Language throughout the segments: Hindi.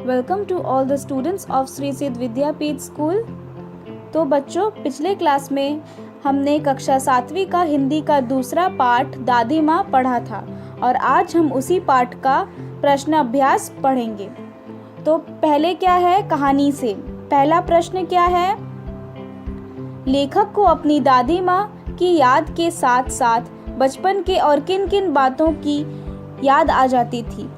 Welcome to all the students of Shri Siddh Vidyapeeth school. तो बच्चों, पिछले क्लास में हमने कक्षा 7वीं का हिंदी का दूसरा पाठ दादी माँ पढ़ा था और आज हम उसी पाठ का प्रश्न अभ्यास पढ़ेंगे। तो पहले क्या है, कहानी से पहला प्रश्न क्या है, लेखक को अपनी दादी माँ की याद के साथ साथ बचपन के और किन किन बातों की याद आ जाती थी।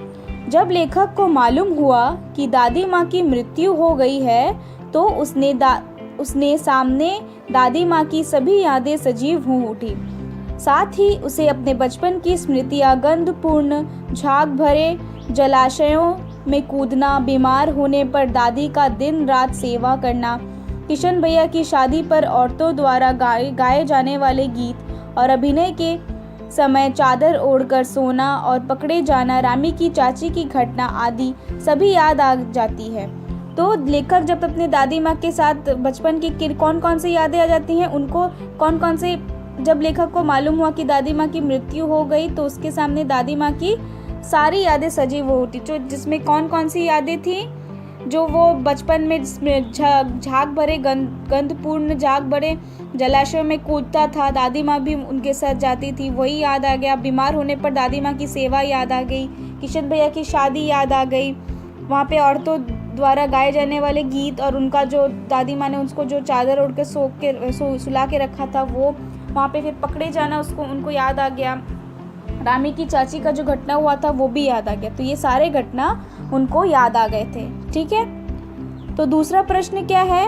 जब लेखक को मालूम हुआ कि दादी माँ की मृत्यु हो गई है तो उसने सामने दादी माँ की सभी यादें सजीव हो उठी। साथ ही उसे अपने बचपन की स्मृतियाँ, गंधपूर्ण झाग भरे जलाशयों में कूदना, बीमार होने पर दादी का दिन रात सेवा करना, किशन भैया की शादी पर औरतों द्वारा गाए जाने वाले गीत और अभिनय के समय चादर ओढ़कर सोना और पकड़े जाना, रामी की चाची की घटना आदि सभी याद आ जाती है। तो लेखक जब अपने दादी माँ के साथ बचपन की कौन कौन सी यादें आ जाती हैं, उनको कौन कौन से, जब लेखक को मालूम हुआ कि दादी माँ की मृत्यु हो गई तो उसके सामने दादी माँ की सारी यादें सजीव हो उठी। जो जिसमें कौन कौन सी यादें थी, जो वो बचपन में जिसमें झाग भरे गंधपूर्ण झाग भरे जलाशयों में कूदता था, दादी माँ भी उनके साथ जाती थी, वही याद आ गया। बीमार होने पर दादी माँ की सेवा याद आ गई, किशन भैया की शादी याद आ गई, वहाँ पे औरतों द्वारा गाए जाने वाले गीत और उनका जो दादी माँ ने उसको जो चादर ओढ़ के सुला के रखा था वो, वहाँ पे फिर पकड़े जाना उनको याद आ गया। रामी की चाची का जो घटना हुआ था वो भी याद आ गया। तो ये सारे घटना उनको याद आ गए थे। ठीक है, तो दूसरा प्रश्न क्या है,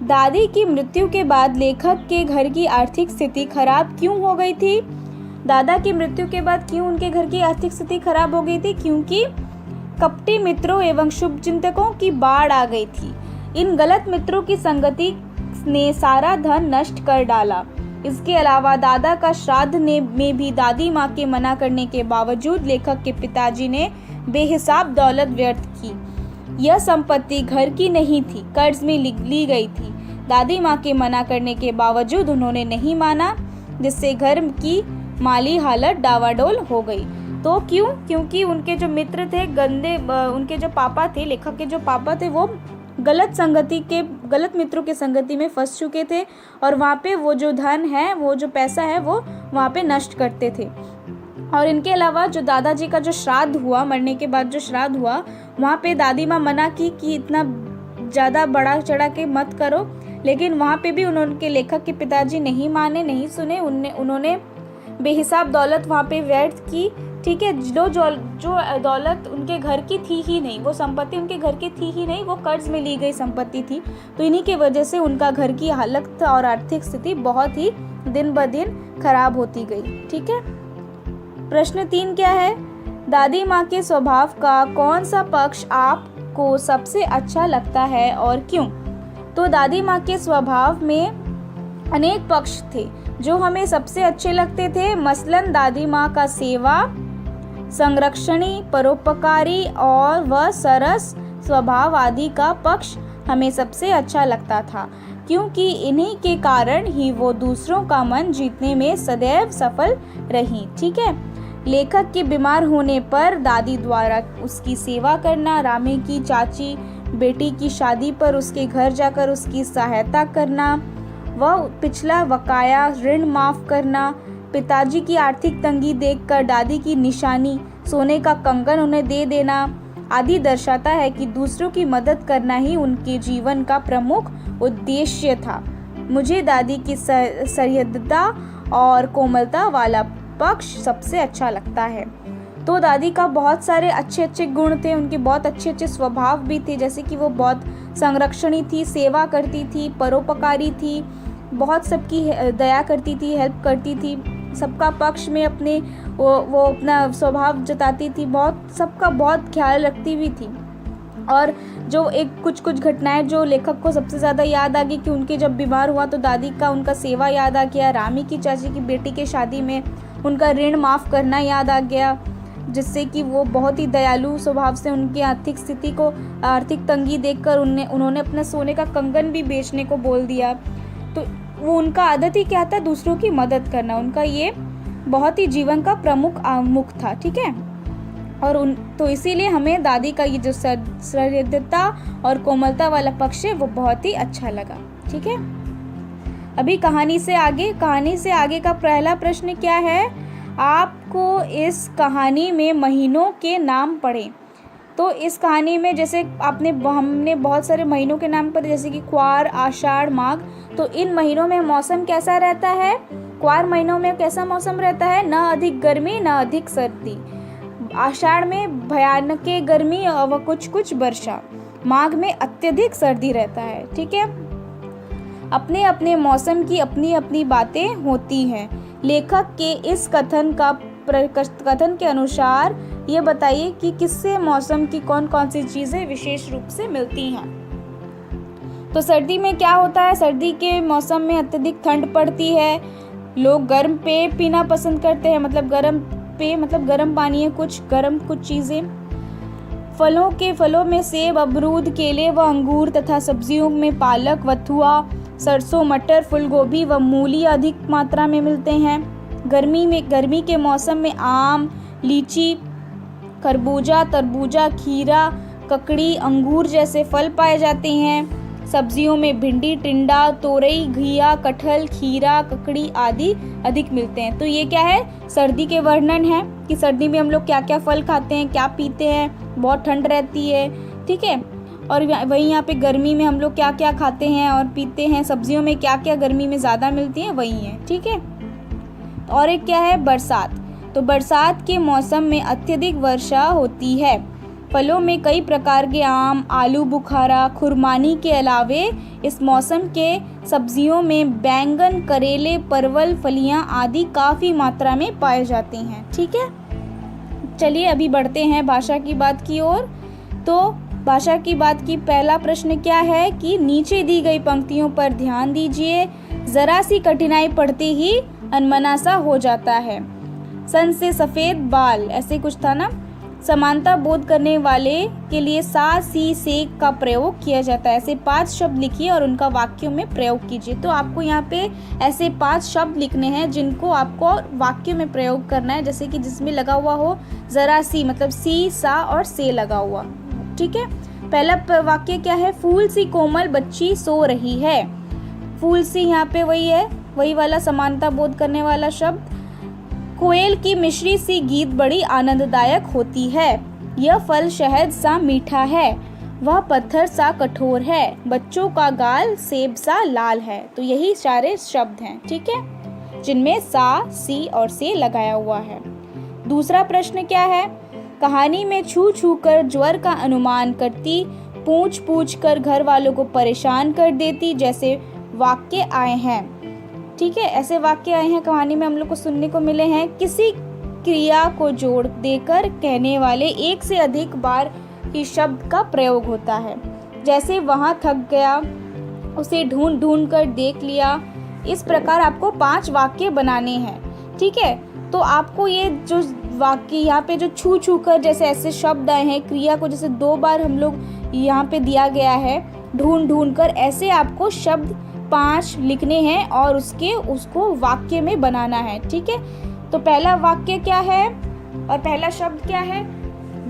दादी की मृत्यु के बाद लेखक के घर की आर्थिक स्थिति खराब क्यों हो गई थी। दादा की मृत्यु के बाद क्यों उनके घर की आर्थिक स्थिति खराब हो गई थी, क्योंकि कपटी मित्रों एवं शुभ चिंतकों की बाढ़ आ गई थी। इन गलत मित्रों की संगति ने सारा धन नष्ट कर डाला। इसके अलावा दादा का श्राद्ध में भी दादी माँ के मना करने के बावजूद लेखक के पिताजी ने बेहिसाब दौलत व्यर्थ की। यह संपत्ति घर की नहीं थी, कर्ज में ली गई थी। दादी माँ के मना करने के बावजूद उन्होंने नहीं माना, जिससे घर की माली हालत डावाडोल हो गई। तो क्यों? क्योंकि उनके जो मित्र थे उनके जो पापा थे, लेखक के जो पापा थे, वो गलत मित्रों के संगति में फंस चुके थे और वहाँ पे वो जो धन है, वो जो पैसा है, वो वहाँ पे नष्ट करते थे। और इनके अलावा जो दादाजी का जो श्राद्ध हुआ, मरने के बाद जो श्राद्ध हुआ, वहाँ पे दादी माँ मना की कि इतना ज़्यादा बड़ा चढ़ा के मत करो, लेकिन वहाँ पे भी उनके लेखक के पिताजी नहीं माने, नहीं सुने। उन्होंने बेहिसाब दौलत वहाँ पे व्यर्थ की। ठीक है, जो दौलत उनके घर की थी ही नहीं, वो संपत्ति उनके घर की थी ही नहीं, वो कर्ज में ली गई संपत्ति थी। तो इन्हीं के वजह से उनका घर की हालत और आर्थिक स्थिति बहुत ही दिन ब दिन खराब होती गई। ठीक है, प्रश्न 3 क्या है, दादी माँ के स्वभाव का कौन सा पक्ष आपको सबसे अच्छा लगता है और क्यों। तो दादी माँ के स्वभाव में अनेक पक्ष थे जो हमें सबसे अच्छे लगते थे। मसलन दादी माँ का सेवा, संरक्षणी, परोपकारी और वह सरस स्वभाव आदि का पक्ष हमें सबसे अच्छा लगता था, क्योंकि इन्हीं के कारण ही वो दूसरों का मन जीतने में सदैव सफल रही। ठीक है, लेखक के बीमार होने पर दादी द्वारा उसकी सेवा करना, रामी की चाची बेटी की शादी पर उसके घर जाकर उसकी सहायता करना, वह पिछला बकाया ऋण माफ करना, पिताजी की आर्थिक तंगी देखकर दादी की निशानी सोने का कंगन उन्हें दे देना आदि दर्शाता है कि दूसरों की मदद करना ही उनके जीवन का प्रमुख उद्देश्य था। मुझे दादी की सहृदयता और कोमलता वाला पक्ष सबसे अच्छा लगता है। तो दादी का बहुत सारे अच्छे अच्छे गुण थे, उनके बहुत अच्छे अच्छे स्वभाव भी थे, जैसे कि वो बहुत संरक्षणी थी, सेवा करती थी, परोपकारी थी, बहुत सबकी दया करती थी, हेल्प करती थी, सबका पक्ष में अपने वो अपना स्वभाव जताती थी, बहुत सबका बहुत ख्याल रखती भी थी। और जो एक कुछ घटनाएं जो लेखक को सबसे ज़्यादा याद आ गई कि उनके जब बीमार हुआ तो दादी का उनका सेवा याद आ गया, रामी की चाची की बेटी के शादी में उनका ऋण माफ़ करना याद आ गया, जिससे कि वो बहुत ही दयालु स्वभाव से उनकी आर्थिक स्थिति को, आर्थिक तंगी देखकर उन्होंने अपना सोने का कंगन भी बेचने को बोल दिया। तो वो उनका आदत ही क्या था, दूसरों की मदद करना, उनका ये बहुत ही जीवन का प्रमुख मुख था। ठीक है, और तो इसीलिए हमें दादी का ये जो सहृदयता और कोमलता वाला पक्ष है वो बहुत ही अच्छा लगा। ठीक है, अभी कहानी से आगे का पहला प्रश्न क्या है, आपको इस कहानी में महीनों के नाम पढ़ें। तो इस कहानी में जैसे हमने बहुत सारे महीनों के नाम पढ़े, जैसे कि क्वार, आषाढ़, माघ। तो इन महीनों में मौसम कैसा रहता है? क्वार महीनों में कैसा मौसम रहता है? न अधिक गर्मी न अधिक सर्दी। आषाढ़ में भयानक गर्मी और कुछ कुछ वर्षा। माघ में अत्यधिक सर्दी रहता है। ठीक है, अपने अपने मौसम की अपनी अपनी बातें होती हैं। लेखक के इस कथन के अनुसार ये बताइए कि किससे मौसम की कौन कौन सी चीज़ें विशेष रूप से मिलती हैं। तो सर्दी में क्या होता है? सर्दी के मौसम में अत्यधिक ठंड पड़ती है। लोग गर्म पेय पीना पसंद करते हैं, मतलब गर्म पानी है, कुछ चीज़ें। फलों में सेब, अमरूद, केले व अंगूर तथा सब्जियों में पालक, बथुआ, सरसों, मटर, फूलगोभी व मूली अधिक मात्रा में मिलते हैं। गर्मी के मौसम में आम, लीची, खरबूजा, तरबूजा, खीरा, ककड़ी, अंगूर जैसे फल पाए जाते हैं। सब्जियों में भिंडी, टिंडा, तोरई, घिया, कटहल, खीरा, ककड़ी आदि अधिक मिलते हैं। तो ये क्या है? सर्दी के वर्णन है कि सर्दी में हम लोग क्या क्या फल खाते हैं, क्या पीते हैं, बहुत ठंड रहती है। ठीक है, और वहीं यहाँ पे गर्मी में हम लोग क्या क्या खाते हैं और पीते हैं, सब्जियों में क्या क्या गर्मी में ज़्यादा मिलती हैं, वही है। ठीक है, और एक क्या है? बरसात। तो बरसात के मौसम में अत्यधिक वर्षा होती है। फलों में कई प्रकार के आम, आलू बुखारा, खुरमानी के अलावे इस मौसम के सब्जियों में बैंगन, करेले, परवल, फलियां आदि काफ़ी मात्रा में पाए जाते हैं। ठीक है, चलिए अभी बढ़ते हैं भाषा की बात की ओर। तो भाषा की बात की पहला प्रश्न क्या है कि नीचे दी गई पंक्तियों पर ध्यान दीजिए। ज़रा सी कठिनाई पढ़ते ही अनमना सा हो जाता है। सन से सफ़ेद बाल, ऐसे कुछ था ना। समानता बोध करने वाले के लिए सा, सी, से का प्रयोग किया जाता है। ऐसे 5 शब्द लिखिए और उनका वाक्यों में प्रयोग कीजिए। तो आपको यहाँ पे ऐसे 5 शब्द लिखने हैं जिनको आपको वाक्य में प्रयोग करना है, जैसे कि जिसमें लगा हुआ हो ज़रा सी, मतलब सी, सा और से लगा हुआ। ठीक है, पहला वाक्य क्या है? फूल सी कोमल बच्ची सो रही है। फूल सी यहाँ पे वही है, वही वाला समानता बोध करने वाला शब्द। कोयल की मिश्री सी गीत बड़ी आनंददायक होती है। यह फल शहद सा मीठा है, वह पत्थर सा कठोर है, बच्चों का गाल सेब सा लाल है। तो यही सारे शब्द हैं। ठीक है, जिनमें सा, सी और से लगाया हुआ है। दूसरा प्रश्न क्या है? कहानी में छू छू कर ज्वर का अनुमान करती, पूछ पूछ कर घर वालों को परेशान कर देती जैसे वाक्य आए हैं। ठीक है, ऐसे वाक्य आए हैं कहानी में, हम लोग को सुनने को मिले हैं। किसी क्रिया को जोड़ देकर कहने वाले एक से अधिक बार ही शब्द का प्रयोग होता है, जैसे वहाँ थक गया, उसे ढूंढ ढूंढ कर देख लिया। इस प्रकार आपको 5 वाक्य बनाने हैं। ठीक है, तो आपको ये जो वाक्य यहाँ पे जो छू छू कर जैसे ऐसे शब्द आए हैं, क्रिया को जैसे 2 बार हम लोग यहाँ पे दिया गया है, ढूंढ ढूंढ कर, ऐसे आपको शब्द 5 लिखने हैं और उसको वाक्य में बनाना है। ठीक है, तो पहला वाक्य क्या है और पहला शब्द क्या है?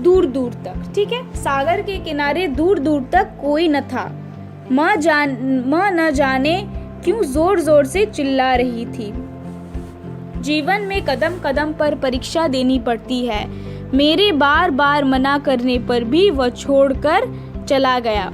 दूर दूर तक। ठीक है, सागर के किनारे दूर दूर तक कोई न था। माँ न जाने क्यों जोर जोर से चिल्ला रही थी। जीवन में कदम कदम पर परीक्षा देनी पड़ती है। मेरे बार बार मना करने पर भी वह छोड़कर चला गया।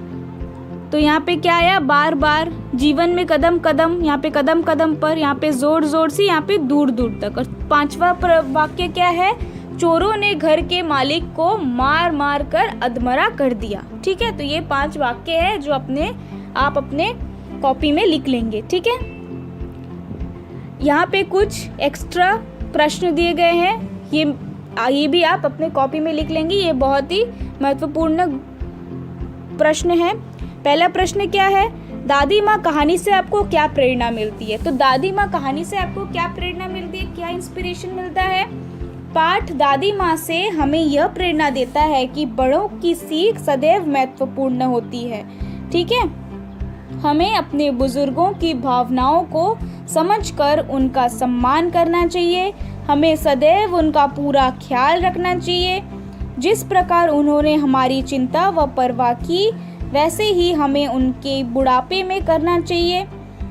तो यहाँ पे क्या आया? बार बार, जीवन में कदम कदम, यहाँ पे कदम कदम पर, यहाँ पे जोर जोर से, यहाँ पे दूर दूर तक। और 5वां वाक्य क्या है? चोरों ने घर के मालिक को मार मार कर अधमरा कर दिया। ठीक है, तो ये 5 वाक्य है जो आप अपने कॉपी में लिख लेंगे। ठीक है, यहाँ पे कुछ एक्स्ट्रा प्रश्न दिए गए हैं, ये भी आप अपने कॉपी में लिख लेंगे। ये बहुत ही महत्वपूर्ण प्रश्न है। पहला प्रश्न क्या है? दादी माँ कहानी से आपको क्या प्रेरणा मिलती है? तो दादी माँ कहानी से आपको क्या प्रेरणा मिलती है, क्या इंस्पिरेशन मिलता है? पाठ दादी माँ से हमें यह प्रेरणा देता है कि बड़ों की सीख सदैव महत्वपूर्ण होती है। ठीक है, हमें अपने बुजुर्गों की भावनाओं को समझकर उनका सम्मान करना चाहिए। हमें सदैव उनका पूरा ख्याल रखना चाहिए। जिस प्रकार उन्होंने हमारी चिंता व परवाह की, वैसे ही हमें उनके बुढ़ापे में करना चाहिए।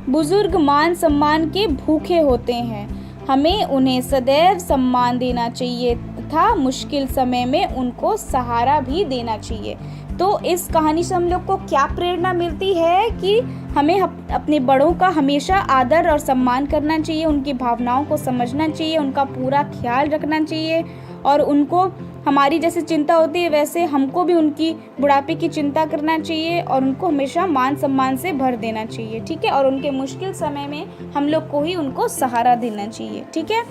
बुजुर्ग मान सम्मान के भूखे होते हैं, हमें उन्हें सदैव सम्मान देना चाहिए तथा मुश्किल समय में उनको सहारा भी देना चाहिए। तो इस कहानी से हम लोग को क्या प्रेरणा मिलती है कि हमें अपने बड़ों का हमेशा आदर और सम्मान करना चाहिए, उनकी भावनाओं को समझना चाहिए, उनका पूरा ख्याल रखना चाहिए और उनको हमारी जैसे चिंता होती है वैसे हमको भी उनकी बुढ़ापे की चिंता करना चाहिए और उनको हमेशा मान सम्मान से भर देना चाहिए। ठीक है, और उनके मुश्किल समय में हम लोग को ही उनको सहारा देना चाहिए। ठीक है।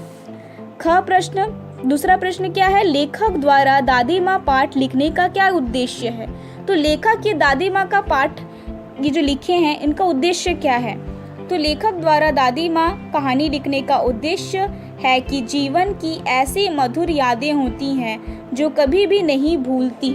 ख प्रश्न, दूसरा प्रश्न क्या है, लेखक द्वारा दादी माँ पाठ लिखने का क्या उद्देश्य है। तो लेखक ये दादी माँ का पाठ ये जो लिखे हैं इनका उद्देश्य क्या है। तो लेखक द्वारा दादी माँ कहानी लिखने का उद्देश्य है कि जीवन की ऐसी मधुर यादें होती हैं जो कभी भी नहीं भूलती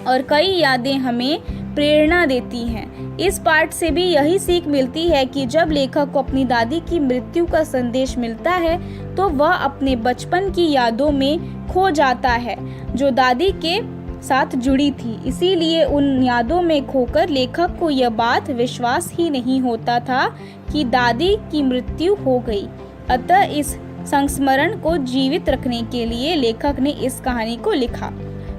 और कई यादें हमें प्रेरणा देती हैं। इस पाठ से भी यही सीख मिलती है कि जब लेखक को अपनी दादी की मृत्यु का संदेश मिलता है तो वह अपने बचपन की यादों में खो जाता है जो दादी के साथ जुड़ी थी। इसीलिए उन यादों में खोकर लेखक को यह बात विश्वास ही नहीं होता था कि दादी की मृत्यु हो गई। अतः इस संस्मरण को जीवित रखने के लिए लेखक ने इस कहानी को लिखा।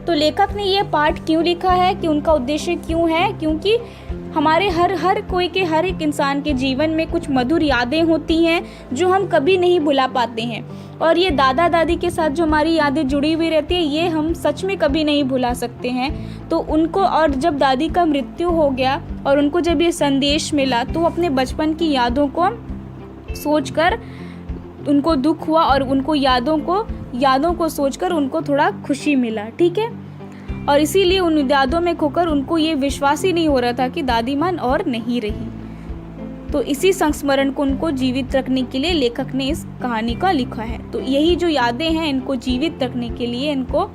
तो लेखक ने यह पाठ क्यों लिखा है कि उनका उद्देश्य क्यों है, क्योंकि हमारे हर कोई के हर एक इंसान के जीवन में कुछ मधुर यादें होती हैं जो हम कभी नहीं भुला पाते हैं और ये दादा दादी के साथ जो हमारी यादें जुड़ी हुई रहती है ये हम सच में कभी नहीं भुला सकते हैं। तो उनको, और जब दादी का मृत्यु हो गया और उनको जब ये संदेश मिला तो अपने बचपन की यादों को सोचकर उनको दुख हुआ और उनको यादों को सोचकर उनको थोड़ा खुशी मिला। ठीक है, और इसीलिए उन यादों में खोकर उनको ये विश्वास ही नहीं हो रहा था कि दादी माँ और नहीं रही। तो इसी संस्मरण को उनको जीवित रखने के लिए लेखक ने इस कहानी का लिखा है। तो यही जो यादें हैं इनको जीवित रखने के लिए, इनको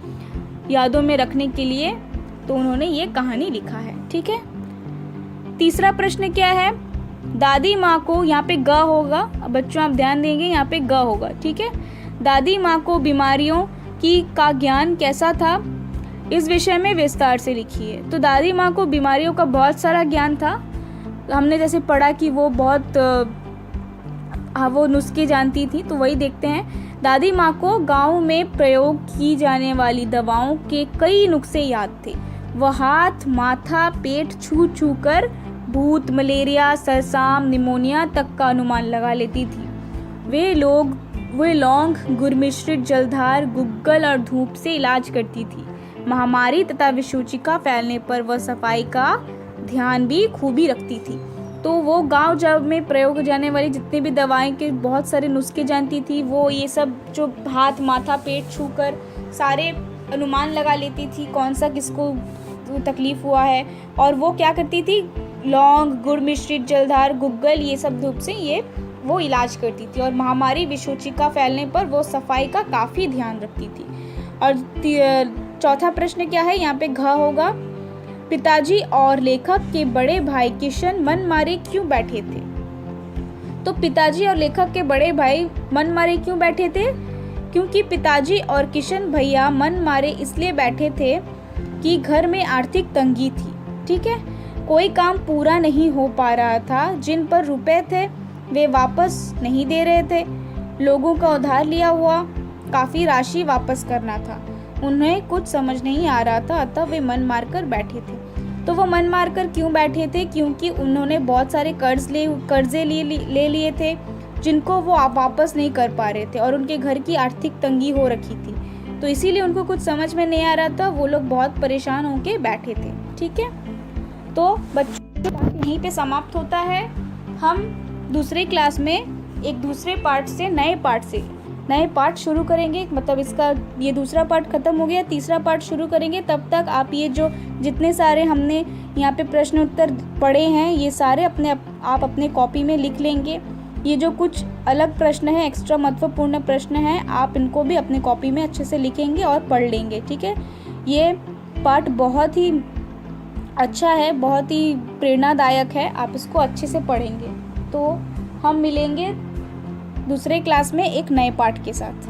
यादों में रखने के लिए तो उन्होंने ये कहानी लिखा है। ठीक है। तीसरा प्रश्न क्या है, दादी माँ को, यहाँ पे ग होगा, बच्चों आप ध्यान देंगे, यहाँ पे ग होगा। ठीक है। दादी माँ को बीमारियों का ज्ञान कैसा था, इस विषय में विस्तार से लिखिए। तो दादी माँ को बीमारियों का बहुत सारा ज्ञान था। हमने जैसे पढ़ा कि वो बहुत वो नुस्खे जानती थी, तो वही देखते हैं। दादी माँ को गांव में प्रयोग की जाने वाली दवाओं के कई नुस्खे याद थे। वह हाथ, माथा, पेट छू छू कर भूत, मलेरिया, सरसाम, निमोनिया तक का अनुमान लगा लेती थी। वे लौंग, गुड़ मिश्रित जलधार, गुग्गल और धूप से इलाज करती थी। महामारी तथा विसूचिका फैलने पर वह सफाई का ध्यान भी खूबी रखती थी। तो वो गांव जब में प्रयोग जाने वाली जितनी भी दवाएं के बहुत सारे नुस्खे जानती थी। वो ये सब जो हाथ, माथा, पेट छू कर सारे अनुमान लगा लेती थी कौन सा किसको तकलीफ हुआ है। और वो क्या करती थी, लौंग, गुड़ मिश्रित जलधार, गुग्गल, ये सब धूप से ये वो इलाज करती थी। और महामारी विसूचिका फैलने पर वो सफाई का काफ़ी ध्यान रखती थी। और चौथा प्रश्न क्या है, यहाँ पे घ होगा, पिताजी और लेखक के बड़े भाई किशन मन मारे क्यों बैठे थे। तो पिताजी और लेखक के बड़े भाई मन मारे क्यों बैठे थे, क्योंकि पिताजी और किशन भैया मन मारे इसलिए बैठे थे कि घर में आर्थिक तंगी थी। ठीक है, कोई काम पूरा नहीं हो पा रहा था, जिन पर रुपए थे वे वापस नहीं दे रहे थे, लोगों का उधार लिया हुआ काफ़ी राशि वापस करना था। उन्हें कुछ समझ नहीं आ रहा था, अतः वे मन मारकर बैठे थे। तो वो मन मारकर क्यों बैठे थे, क्योंकि उन्होंने बहुत सारे कर्जे ले लिए थे जिनको वो वापस नहीं कर पा रहे थे और उनके घर की आर्थिक तंगी हो रखी थी। तो इसीलिए उनको कुछ समझ में नहीं आ रहा था, वो लोग बहुत परेशान होकर बैठे थे। ठीक है, तो बच्चों यहीं पे समाप्त होता है। हम दूसरे क्लास में एक दूसरे पार्ट से नए पार्ट शुरू करेंगे। मतलब इसका ये दूसरा पार्ट खत्म हो गया, तीसरा पार्ट शुरू करेंगे। तब तक आप ये जो जितने सारे हमने यहाँ पे प्रश्न उत्तर पढ़े हैं ये सारे आप अपने कॉपी में लिख लेंगे। ये जो कुछ अलग प्रश्न है, एक्स्ट्रा महत्वपूर्ण प्रश्न हैं, आप इनको भी अपने कॉपी में अच्छे से लिखेंगे और पढ़ लेंगे। ठीक है, ये पार्ट बहुत ही अच्छा है, बहुत ही प्रेरणादायक है, आप इसको अच्छे से पढ़ेंगे। तो हम मिलेंगे दूसरे क्लास में एक नए पार्ट के साथ।